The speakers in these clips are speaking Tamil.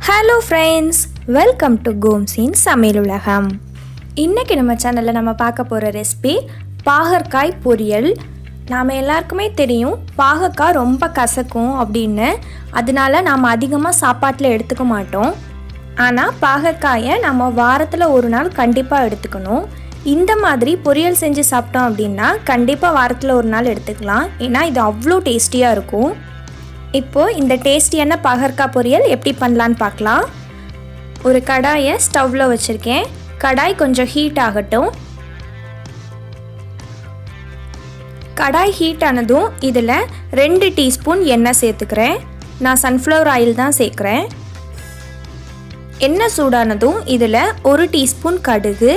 ஹலோ ஃப்ரெண்ட்ஸ், வெல்கம் டு கோம்ஸின் சமையல் உலகம். இன்றைக்கி நம்ம சேனலில் நம்ம பார்க்க போகிற ரெசிபி பாகற்காய் பொரியல். நாம் எல்லாருக்குமே தெரியும் பாகற்காய் ரொம்ப கசக்கும் அப்படின்னு, அதனால நாம் அதிகமாக சாப்பாட்டில் எடுத்துக்க மாட்டோம். ஆனால் பாகற்காயை நம்ம வாரத்தில் ஒரு நாள் கண்டிப்பாக எடுத்துக்கணும். இந்த மாதிரி பொரியல் செஞ்சு சாப்பிட்டோம் அப்படின்னா கண்டிப்பாக வாரத்தில் ஒரு நாள் எடுத்துக்கலாம். ஏன்னா இது அவ்வளோ டேஸ்டியாக இருக்கும். இப்போது இந்த டேஸ்டியான பாகற்காய் பொரியல் எப்படி பண்ணலான்னு பார்க்கலாம். ஒரு கடாயை ஸ்டவ்வில் வச்சுருக்கேன். கடாய் கொஞ்சம் ஹீட் ஆகட்டும். கடாய் ஹீட் ஆனதும் இதில் 2 டீஸ்பூன் எண்ணெய் சேர்த்துக்கிறேன். நான் சன்ஃப்ளவர் ஆயில் தான் சேர்க்குறேன். எண்ணெய் சூடானதும் இதில் 1 டீஸ்பூன் கடுகு,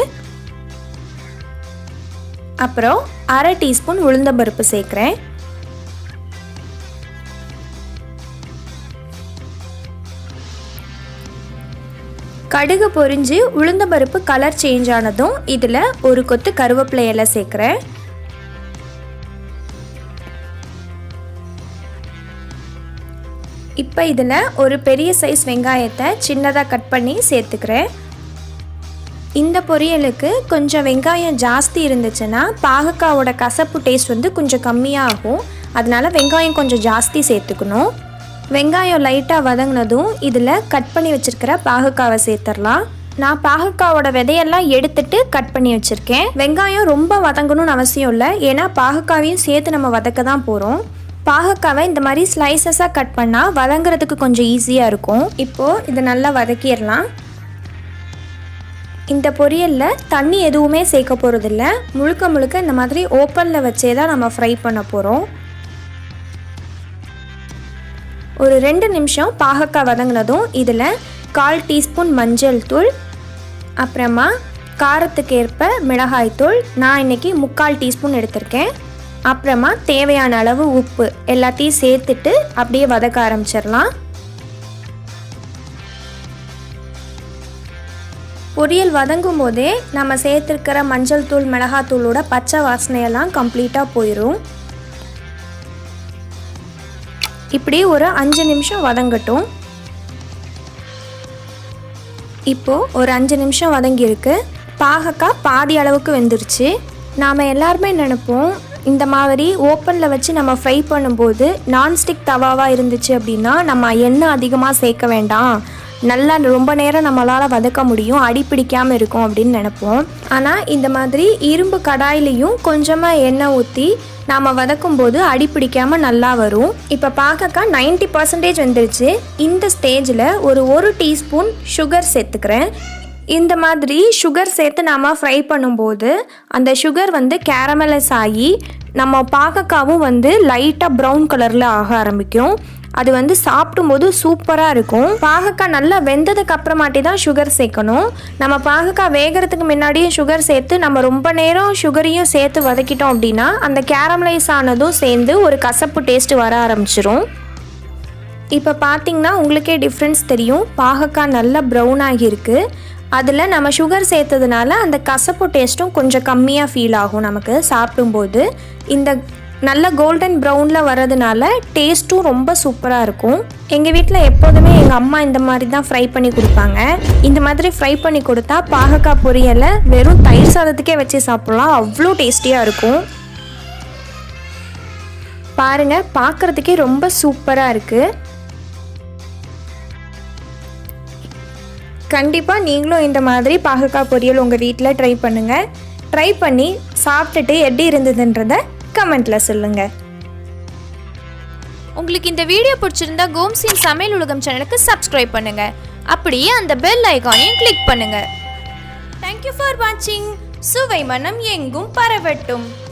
அப்புறம் 1/2 டீஸ்பூன் உளுந்தம்பருப்பு சேர்க்குறேன். கடுகு பொரிஞ்சு உளுந்தம்பருப்பு கலர் சேஞ்ச் ஆனதும் இதில் ஒரு கொத்து கருவேப்பிலை இலை சேர்க்குறேன். இப்போ இதில் ஒரு பெரிய சைஸ் வெங்காயத்தை சின்னதாக கட் பண்ணி சேர்த்துக்கிறேன். இந்த பொரியலுக்கு கொஞ்சம் வெங்காயம் ஜாஸ்தி இருந்துச்சுன்னா பாகக்காவோட கசப்பு டேஸ்ட் கொஞ்சம் கம்மியாகும். அதனால வெங்காயம் கொஞ்சம் ஜாஸ்தி சேர்த்துக்கணும். வெங்காயம் லைட்டாக வதங்கினதும் இதில் கட் பண்ணி வச்சுருக்கிற பாகக்காவை சேர்த்துடலாம். நான் பாகக்காவோட விதையெல்லாம் எடுத்துட்டு கட் பண்ணி வச்சுருக்கேன். வெங்காயம் ரொம்ப வதங்கணும்னு அவசியம் இல்லை, ஏன்னா பாகக்காவையும் சேர்த்து நம்ம வதக்க தான் போகிறோம். பாகக்காவை இந்த மாதிரி ஸ்லைசஸாக கட் பண்ணால் வதங்குறதுக்கு கொஞ்சம் ஈஸியாக இருக்கும். இப்போது இதை நல்லா வதக்கிடலாம். இந்த பொரியலில் தண்ணி எதுவுமே சேர்க்க போகிறதில்ல. முழுக்க முழுக்க இந்த மாதிரி ஓப்பனில் வச்சே தான் நம்ம ஃப்ரை பண்ண போகிறோம். ஒரு 2 நிமிஷம் பாகக்காய் வதங்கினதும் இதில் 1/4 டீஸ்பூன் மஞ்சள் தூள், அப்புறமா காரத்துக்கு ஏற்ப மிளகாய் தூள், நான் இன்றைக்கி 3/4 டீஸ்பூன் எடுத்திருக்கேன். அப்புறமா தேவையான அளவு உப்பு எல்லாத்தையும் சேர்த்துட்டு அப்படியே வதக்க ஆரம்பிச்சிடலாம். பொரியல் வதங்கும் போதே நம்ம சேர்த்துருக்கிற மஞ்சள் தூள் மிளகாய் தூளோட பச்சை வாசனையெல்லாம் கம்ப்ளீட்டாக போயிடும். இப்படி ஒரு 5 நிமிஷம் வதங்கட்டும். இப்போது ஒரு 5 நிமிஷம் வதங்கியிருக்கு. பாகக்காய் பாதி அளவுக்கு வெந்துருச்சு. நாம் எல்லாருமே நினைப்போம் இந்த மாதிரி ஓப்பனில் வச்சு நம்ம ஃப்ரை பண்ணும்போது நான்ஸ்டிக் தவாவாக இருந்துச்சு அப்படின்னா நம்ம எண்ணெய் அதிகமாக சேர்க்க வேண்டாம், நல்லா ரொம்ப நேரம் நம்மளால் வதக்க முடியும், அடி பிடிக்காமல் இருக்கும் அப்படின்னு நினைப்போம். ஆனால் இந்த மாதிரி இரும்பு கடாயிலையும் கொஞ்சமாக எண்ணெய் ஊற்றி நாம் வதக்கும்போது அடி பிடிக்காமல் நல்லா வரும். இப்போ பாகக்காய் 90% வந்துருச்சு. இந்த ஸ்டேஜில் ஒரு 1 டீஸ்பூன் சுகர் சேர்த்துக்கிறேன். இந்த மாதிரி சுகர் சேர்த்து நாம் ஃப்ரை பண்ணும்போது அந்த சுகர் கேரமலைஸ் ஆகி நம்ம பாகக்காவும் லைட்டாக ப்ரௌன் கலரில் ஆக ஆரம்பிக்கும். அது சாப்பிடும்போது சூப்பராக இருக்கும். பாகக்காய் நல்லா வெந்ததுக்கு அப்புறமாட்டி தான் சுகர் சேர்க்கணும். நம்ம பாகக்காய் வேகிறதுக்கு முன்னாடியே சுகர் சேர்த்து நம்ம ரொம்ப நேரம் சுகரையும் சேர்த்து வதக்கிட்டோம் அப்படின்னா அந்த கேரமலைஸ் ஆனதும் சேர்ந்து ஒரு கசப்பு டேஸ்ட்டு வர ஆரம்பிச்சிரும். இப்போ பார்த்திங்கன்னா உங்களுக்கே டிஃப்ரென்ஸ் தெரியும். பாகக்காய் நல்லா ப்ரௌன் ஆகியிருக்கு. அதில் நம்ம சுகர் சேர்த்ததுனால அந்த கசப்பு டேஸ்ட்டும் கொஞ்சம் கம்மியாக ஃபீல் ஆகும் நமக்கு சாப்பிடும்போது. இந்த நல்ல கோல்டன் ப்ரௌனில் வர்றதுனால டேஸ்ட்டும் ரொம்ப சூப்பராக இருக்கும். எங்கள் வீட்டில் எப்போதுமே எங்கள் அம்மா இந்த மாதிரி தான் ஃப்ரை பண்ணி கொடுப்பாங்க. இந்த மாதிரி ஃப்ரை பண்ணி கொடுத்தா பாகக்காய் பொரியலை வெறும் தயிர் சாதத்துக்கே வச்சு சாப்பிட்லாம், அவ்வளோ டேஸ்டியாக இருக்கும். பாருங்கள், பார்க்குறதுக்கே ரொம்ப சூப்பராக இருக்குது. கண்டிப்பாக நீங்களும் இந்த மாதிரி பாகக்காய் பொரியல் உங்கள் வீட்டில் ட்ரை பண்ணுங்கள். ட்ரை பண்ணி சாப்பிட்டுட்டு எப்படி இருந்ததுன்றதை கமெண்ட்ல சொல்லுங்க. உங்களுக்கு இந்த வீடியோ பிடிச்சிருந்தா கோம்ஸின் சமையல் உலகம் சேனலுக்கு சப்ஸ்கிரைப் பண்ணுங்க. அப்படியே அந்த பெல் ஐகானையும் கிளிக் பண்ணுங்க. Thank you for watching. சுவை மனம் எங்கும் பரவட்டும்.